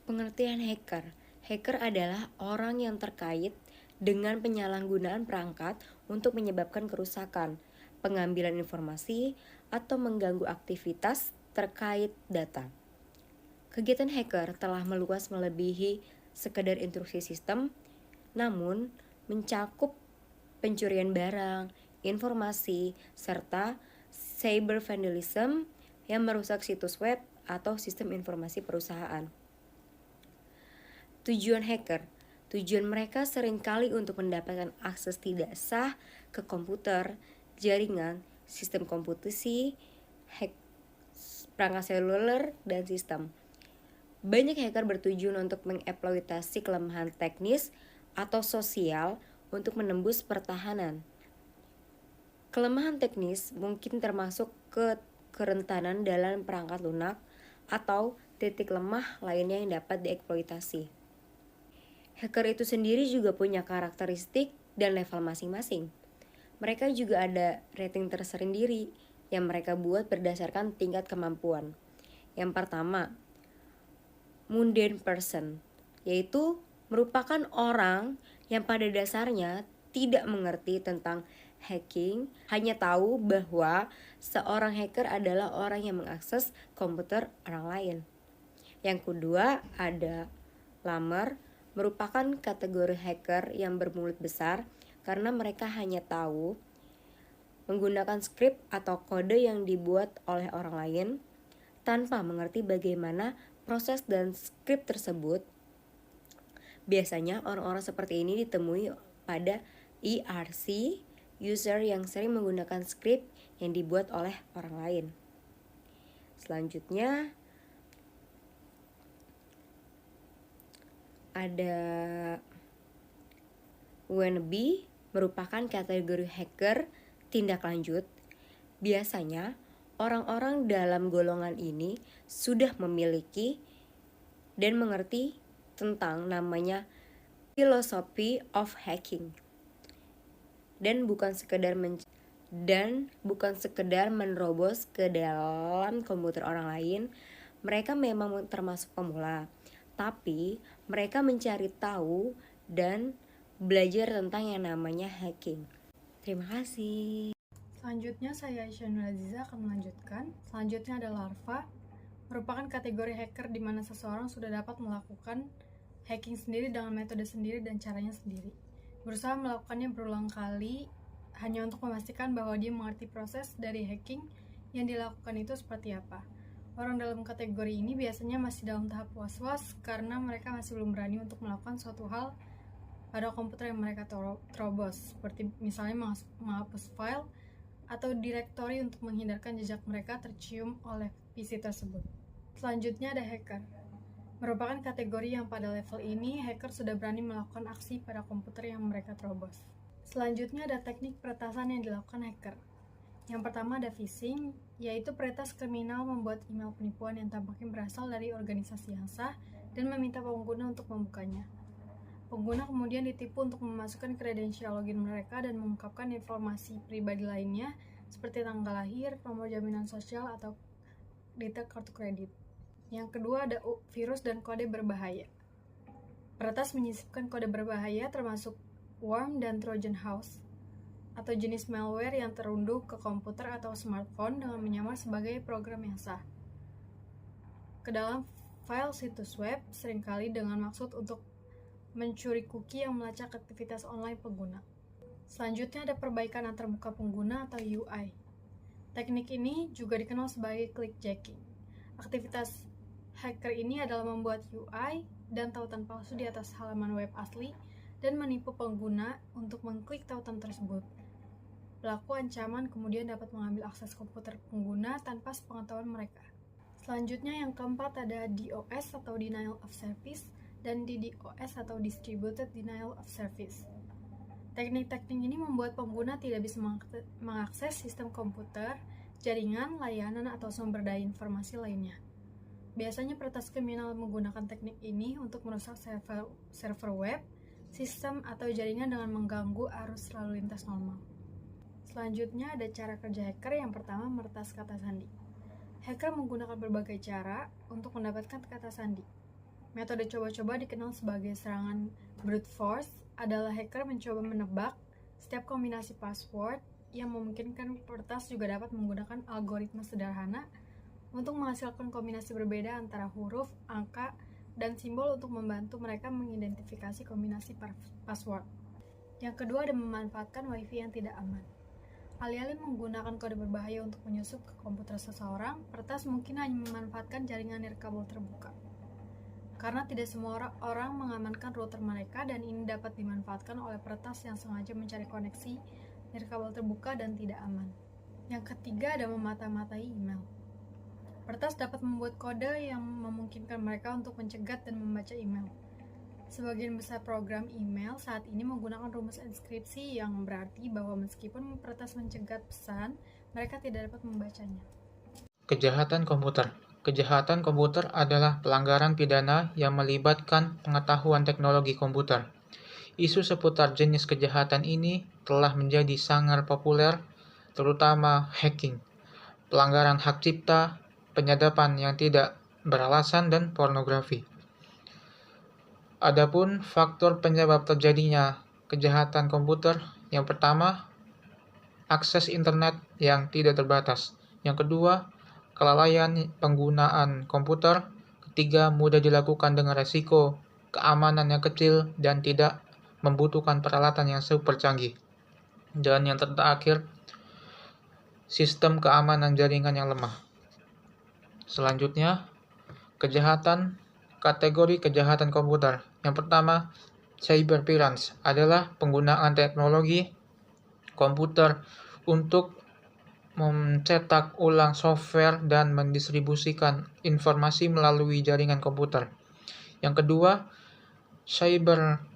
Pengertian hacker. Hacker adalah orang yang terkait dengan penyalahgunaan perangkat untuk menyebabkan kerusakan, pengambilan informasi, atau mengganggu aktivitas terkait data. Kegiatan hacker telah meluas melebihi sekedar intrusi sistem, namun mencakup pencurian barang, informasi, serta cyber vandalism yang merusak situs web atau sistem informasi perusahaan. Tujuan hacker. Tujuan mereka seringkali untuk mendapatkan akses tidak sah ke komputer, jaringan, sistem komputasi, perangkat seluler, dan sistem. Banyak hacker bertujuan untuk mengeksploitasi kelemahan teknis atau sosial untuk menembus pertahanan. Kelemahan teknis mungkin termasuk kerentanan dalam perangkat lunak atau titik lemah lainnya yang dapat dieksploitasi. Hacker itu sendiri juga punya karakteristik dan level masing-masing. Mereka juga ada rating tersendiri yang mereka buat berdasarkan tingkat kemampuan. Yang pertama, mundane person, yaitu merupakan orang yang pada dasarnya tidak mengerti tentang hacking, hanya tahu bahwa seorang hacker adalah orang yang mengakses komputer orang lain. Yang kedua, ada lamer, merupakan kategori hacker yang bermulut besar karena mereka hanya tahu menggunakan skrip atau kode yang dibuat oleh orang lain tanpa mengerti bagaimana proses dan skrip tersebut. Biasanya orang-orang seperti ini ditemui pada ERC, user yang sering menggunakan skrip yang dibuat oleh orang lain. Selanjutnya ada wannabe, merupakan kategori hacker tindak lanjut. Biasanya orang-orang dalam golongan ini sudah memiliki dan mengerti tentang namanya philosophy of hacking dan bukan sekedar menerobos ke dalam komputer orang lain. Mereka memang termasuk pemula, tapi mereka mencari tahu dan belajar tentang yang namanya hacking. Terima kasih. Selanjutnya saya Aisyah Aziza akan melanjutkan. Selanjutnya ada larva, merupakan kategori hacker di mana seseorang sudah dapat melakukan hacking sendiri dengan metode sendiri dan caranya sendiri. Berusaha melakukannya berulang kali hanya untuk memastikan bahwa dia mengerti proses dari hacking yang dilakukan itu seperti apa. Orang dalam kategori ini biasanya masih dalam tahap was-was karena mereka masih belum berani untuk melakukan suatu hal pada komputer yang mereka terobos, seperti misalnya menghapus file atau direktori untuk menghindarkan jejak mereka tercium oleh PC tersebut. Selanjutnya ada hacker. Merupakan kategori yang pada level ini hacker sudah berani melakukan aksi pada komputer yang mereka terobos. Selanjutnya ada teknik peretasan yang dilakukan hacker. Yang pertama ada phishing, yaitu peretas kriminal membuat email penipuan yang tampaknya berasal dari organisasi yang sah dan meminta pengguna untuk membukanya. Pengguna kemudian ditipu untuk memasukkan kredensial login mereka dan mengungkapkan informasi pribadi lainnya seperti tanggal lahir, nomor jaminan sosial, atau detail kartu kredit. Yang kedua ada virus dan kode berbahaya. Peretas menyisipkan kode berbahaya termasuk worm dan trojan house atau jenis malware yang terunduh ke komputer atau smartphone dengan menyamar sebagai program yang sah ke dalam file situs web, seringkali dengan maksud untuk mencuri cookie yang melacak aktivitas online pengguna. Selanjutnya ada perbaikan antarmuka pengguna atau UI. Teknik ini juga dikenal sebagai clickjacking. Aktivitas hacker ini adalah membuat UI dan tautan palsu di atas halaman web asli dan menipu pengguna untuk mengklik tautan tersebut. Pelaku ancaman kemudian dapat mengambil akses komputer pengguna tanpa sepengetahuan mereka. Selanjutnya yang keempat ada DOS atau Denial of Service dan DDoS atau Distributed Denial of Service. Teknik-teknik ini membuat pengguna tidak bisa mengakses sistem komputer, jaringan, layanan, atau sumber daya informasi lainnya. Biasanya peretas kriminal menggunakan teknik ini untuk merusak server web, sistem, atau jaringan dengan mengganggu arus lalu lintas normal. Selanjutnya ada cara kerja hacker. Yang pertama, meretas kata sandi. Hacker menggunakan berbagai cara untuk mendapatkan kata sandi. Metode coba-coba dikenal sebagai serangan brute force adalah hacker mencoba menebak setiap kombinasi password yang memungkinkan peretas juga dapat menggunakan algoritma sederhana untuk menghasilkan kombinasi berbeda antara huruf, angka, dan simbol untuk membantu mereka mengidentifikasi kombinasi password. Yang kedua ada memanfaatkan WiFi yang tidak aman. Alih-alih menggunakan kode berbahaya untuk menyusup ke komputer seseorang, peretas mungkin hanya memanfaatkan jaringan nirkabel terbuka. Karena tidak semua orang mengamankan router mereka, dan ini dapat dimanfaatkan oleh peretas yang sengaja mencari koneksi nirkabel terbuka dan tidak aman. Yang ketiga ada memata-matai email. Peretas dapat membuat kode yang memungkinkan mereka untuk mencegat dan membaca email. Sebagian besar program email saat ini menggunakan rumus enkripsi yang berarti bahwa meskipun peretas mencegat pesan, mereka tidak dapat membacanya. Kejahatan komputer. Kejahatan komputer adalah pelanggaran pidana yang melibatkan pengetahuan teknologi komputer. Isu seputar jenis kejahatan ini telah menjadi sangat populer, terutama hacking, pelanggaran hak cipta, penyadapan yang tidak beralasan, dan pornografi. Adapun faktor penyebab terjadinya kejahatan komputer, yang pertama, akses internet yang tidak terbatas. Yang kedua, kelalaian penggunaan komputer. Ketiga, mudah dilakukan dengan resiko keamanan yang kecil dan tidak membutuhkan peralatan yang super canggih. Dan yang terakhir, sistem keamanan jaringan yang lemah. Selanjutnya, kategori kejahatan komputer. Yang pertama, cyberpiracy adalah penggunaan teknologi komputer untuk mencetak ulang software dan mendistribusikan informasi melalui jaringan komputer. Yang kedua, cyberspace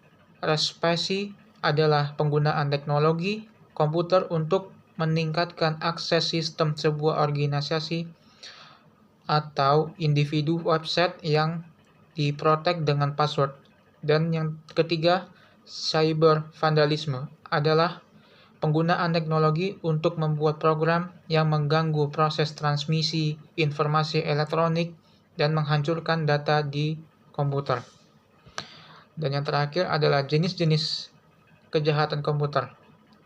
adalah penggunaan teknologi komputer untuk meningkatkan akses sistem sebuah organisasi atau individu website yang diprotek dengan password. Dan yang ketiga, cyber vandalisme adalah penggunaan teknologi untuk membuat program yang mengganggu proses transmisi informasi elektronik dan menghancurkan data di komputer. Dan yang terakhir adalah jenis-jenis kejahatan komputer.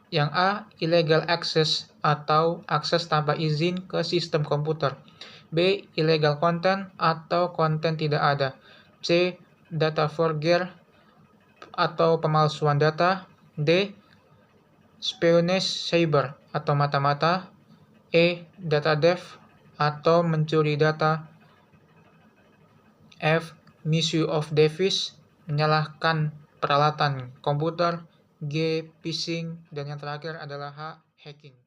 Yang A, illegal access atau akses tanpa izin ke sistem komputer. B, illegal content atau konten tidak ada. C, data forgery atau pemalsuan data. D, espionage cyber atau mata-mata. E, data theft atau mencuri data. F, misuse of device, menyalahkan peralatan komputer. G, phishing, dan yang terakhir adalah H, hacking.